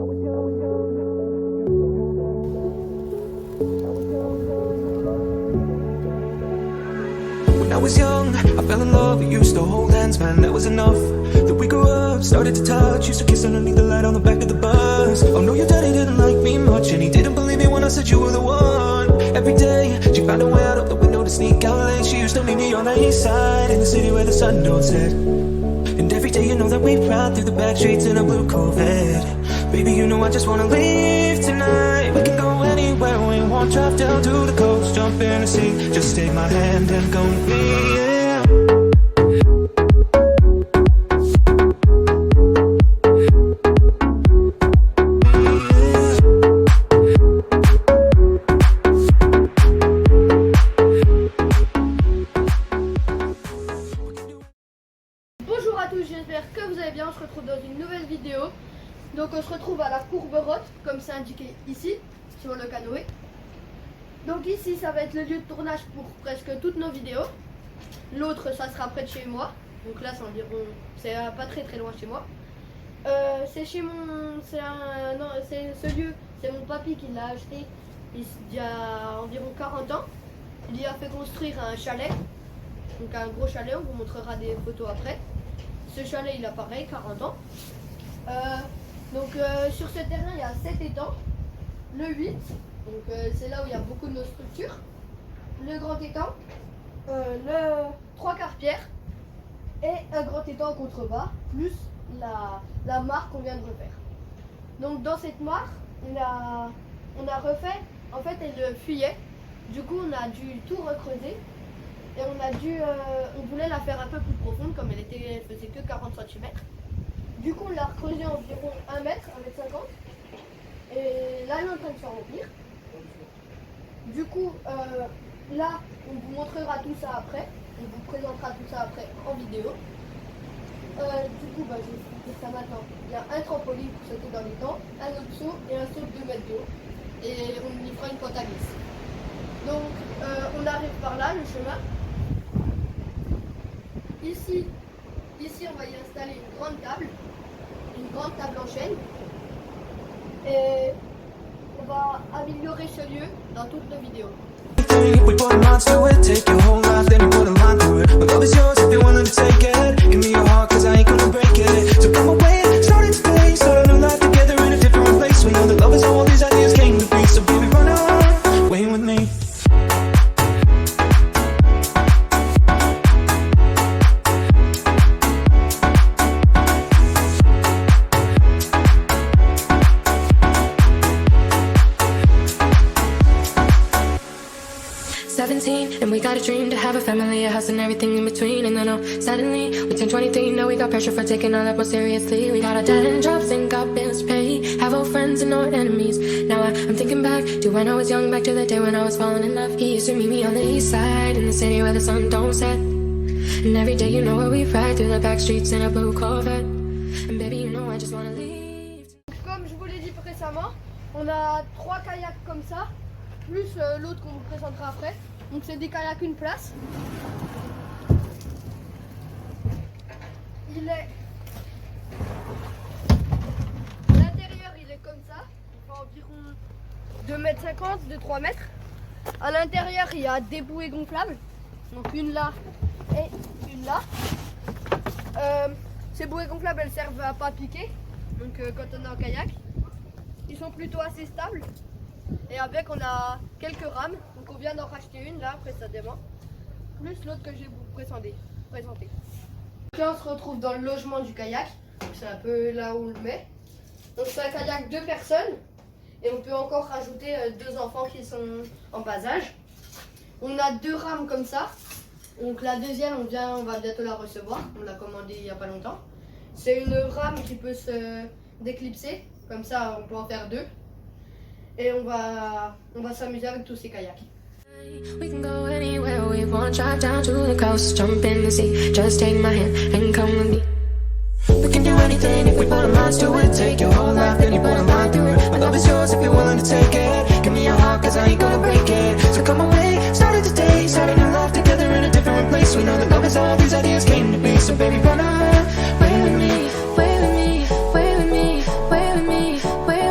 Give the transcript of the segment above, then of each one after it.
When I was young, I fell in love, we used to hold hands, man, that was enough. That we grew up, started to touch, used to kiss underneath the light on the back of the bus. Oh no, your daddy didn't like me much, and he didn't believe me when I said you were the one. Every day, she found a way out of the window to sneak out late. She used to meet me on the east side, in the city where the sun don't set. And every day you know that we ride through the back streets in a blue Corvette. Baby, you know I just wanna leave tonight. We can go anywhere we want, drive down to the coast, jump in the sea. Just take my hand and go with me, yeah. Bonjour à tous, j'espère que vous allez bien, on se retrouve dans une nouvelle vidéo. Donc on se retrouve à la courbe Roth, comme c'est indiqué ici, sur le canoë. Donc ici ça va être le lieu de tournage pour presque toutes nos vidéos. L'autre ça sera près de chez moi, donc là c'est environ, c'est pas très loin de chez moi. C'est chez mon, c'est ce lieu, c'est mon papy qui l'a acheté il y a environ 40 ans. Il y a fait construire un chalet, donc un gros chalet, on vous montrera des photos après. Ce chalet il a pareil 40 ans. Sur ce terrain il y a 7 étangs, le 8, donc c'est là où il y a beaucoup de nos structures, le grand étang, le 3/4 pierre et un grand étang en contrebas, plus la mare qu'on vient de refaire. Donc dans cette mare, on a refait, en fait elle fuyait, du coup on a dû tout recreuser et on voulait la faire un peu plus profonde comme elle faisait que 40 cm. Du coup, on l'a recreusé environ 1 mètre, 1,50 m. Et là, elle est en train de se remplir. Du coup, là, on vous montrera tout ça après. On vous présentera tout ça après en vidéo. Je vais expliquer ça maintenant. Il y a un trampoline pour sauter dans les temps, un autre saut et un saut de 2 mètres de haut. Et on y fera une pente à glisse. Donc, on arrive par là, le chemin. Ici, on va y installer une grande table en chaîne, et on va améliorer ce lieu dans toutes nos vidéos. We put minds to it, take your whole life, then you put a line through it. My love is yours if you're willing to take it. Give me your heart, cause I ain't gonna break it. So come away, start it today, start a new life together in a different place. We know that love is how all these ideas came to be. So baby, run away with me. 17 and we got a dream to have a family, a house and everything in between. And then suddenly we turned 23, now we got pressure for taking all that more seriously. We got our dead end jobs and got bills to pay, have old friends and no enemies. Now I'm thinking back to when I was young, back to the day when I was falling in love. He used to meet me on the east side, in the city where the sun don't set. And every day you know where we ride through the back streets in a blue Corvette. And baby you know I just wanna leave. Comme je vous l'ai dit précemment, on a 3 kayaks comme ça, plus l'autre qu'on vous présentera après. Donc c'est des kayaks une place. L'intérieur il est comme ça, il fait environ 2,50 m, de 3 mètres. À l'intérieur il y a des bouées gonflables, donc une là et une là. Ces bouées gonflables elles servent à pas piquer, donc quand on est en kayak, ils sont plutôt assez stables. Et avec on a quelques rames, donc on vient d'en racheter une là précédemment, plus l'autre que je vais vous présenter. Là on se retrouve dans le logement du kayak, c'est un peu là où on le met. Donc c'est un kayak 2 personnes et on peut encore rajouter 2 enfants qui sont en bas âge. On a 2 rames comme ça, donc la deuxième on va bientôt la recevoir, on l'a commandée il n'y a pas longtemps. C'est une rame qui peut se déclipser, comme ça on peut en faire 2. Et on va s'amuser avec tous ces kayaks. We can go anywhere we want, drive down to the coast, jump in the sea, just take my hand and come with me. We can do anything if we put our minds to it, take your whole life and you put a line through it. My love is yours if you're willing to take it, give me your heart cause I ain't gonna break it. So come away, start it today, start a new life together in a different place. We know that love is all these ideas came to be, so baby run away with me, way with me, way with me, way with me, way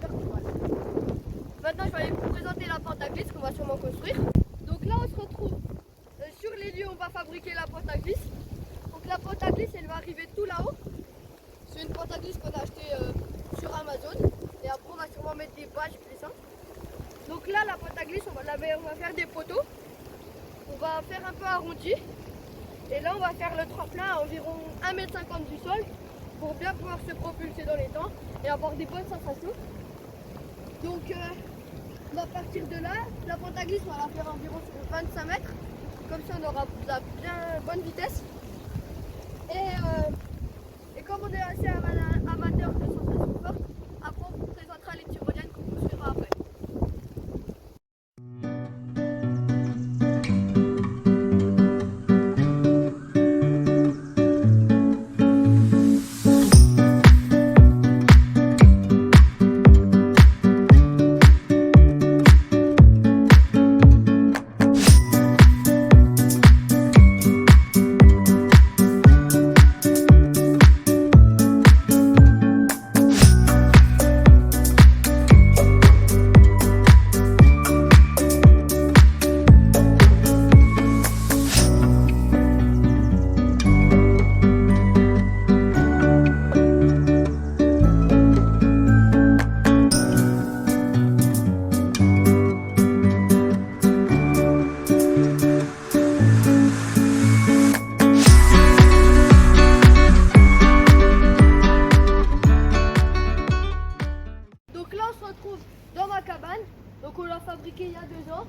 faire tout mal. Maintenant, je vais aller vous présenter la pente à glisse qu'on va sûrement construire. Donc là, on se retrouve sur les lieux où on va fabriquer la pente à glisse. Donc la pente à glisse, elle va arriver tout là-haut. C'est une pente à glisse qu'on a achetée sur Amazon. Et après, on va sûrement mettre des bâches glissantes. Donc là, la pente à glisse, on va faire des poteaux. On va faire un peu arrondi. Et là, on va faire le tremplin à environ 1,50 m du sol pour bien pouvoir se propulser dans les temps et avoir des bonnes sensations. Donc, on va partir de là. La pente à glisse, on va la faire environ sur 25 mètres. Comme ça, on aura bien bonne vitesse. Et comme on est assez amateur de sensations fortes, après, on vous présentera les tyroliennes qu'on construira après. Donc on l'a fabriqué il y a 2 ans.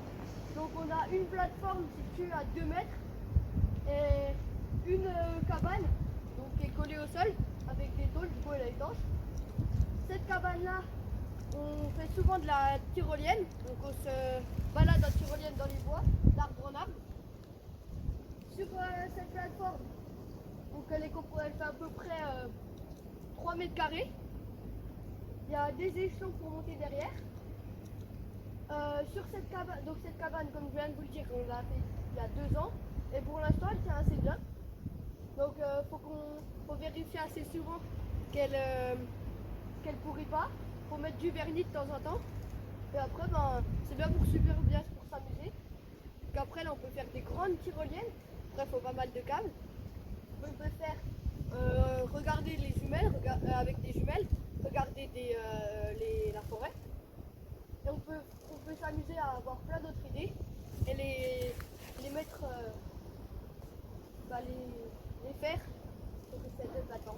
Donc on a une plateforme située à 2 mètres et une cabane donc, qui est collée au sol avec des tôles, du coup elle est étanche. Cette cabane là, on fait souvent de la tyrolienne, donc on se balade en tyrolienne dans les bois, d'arbre en arbre. Sur cette plateforme, donc elle fait à peu près 3 mètres carrés. Il y a des échelons pour monter derrière. Sur cette cabane, comme je viens de vous le dire, on l'a fait il y a 2 ans et pour l'instant elle tient assez bien. Donc faut vérifier assez souvent qu'elle pourrit pas. Faut mettre du vernis de temps en temps. Et après c'est bien pour super bien pour s'amuser. Qu'après là on peut faire des grandes tyroliennes. Bref, il faut pas mal de câbles. On peut faire regarder les jumelles avec des jumelles, regarder la forêt. Et on peut s'amuser à avoir plein d'autres idées et les mettre, les faire sur cette plateforme.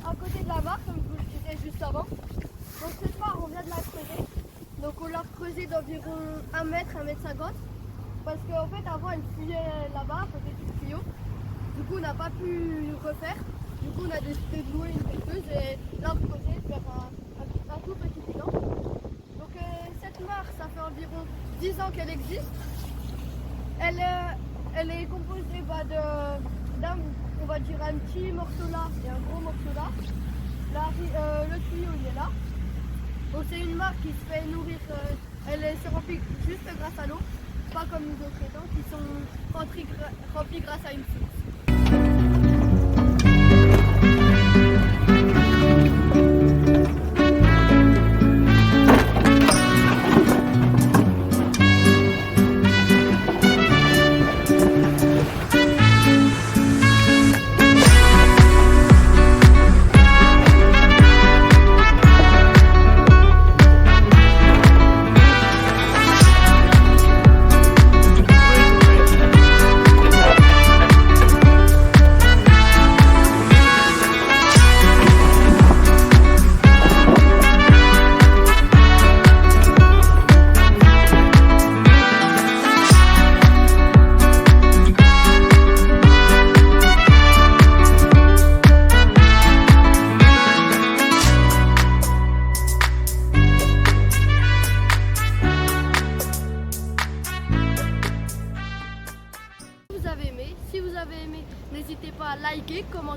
À côté de la mare, comme je vous le disais juste avant. Donc cette mare, on vient de la creuser. Donc on l'a creusée d'environ 1 mètre, 1,50 m. Parce qu'en fait avant elle fuyait là-bas, à côté du tuyau. Du coup on n'a pas pu refaire. Du coup on a décidé de louer une pelleteuse et la creuser, faire un tout petit bilan. Donc cette mare, ça fait environ 10 ans qu'elle existe. Elle est composée d'un, on va dire, un petit morceau là et un gros morceau là. Le tuyau il est là. Donc c'est une mare qui se fait nourrir, elle se remplit juste grâce à l'eau, pas comme les autres étangs qui sont remplis grâce à une source.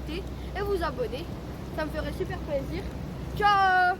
commenter et vous abonner. Ça me ferait super plaisir. Ciao!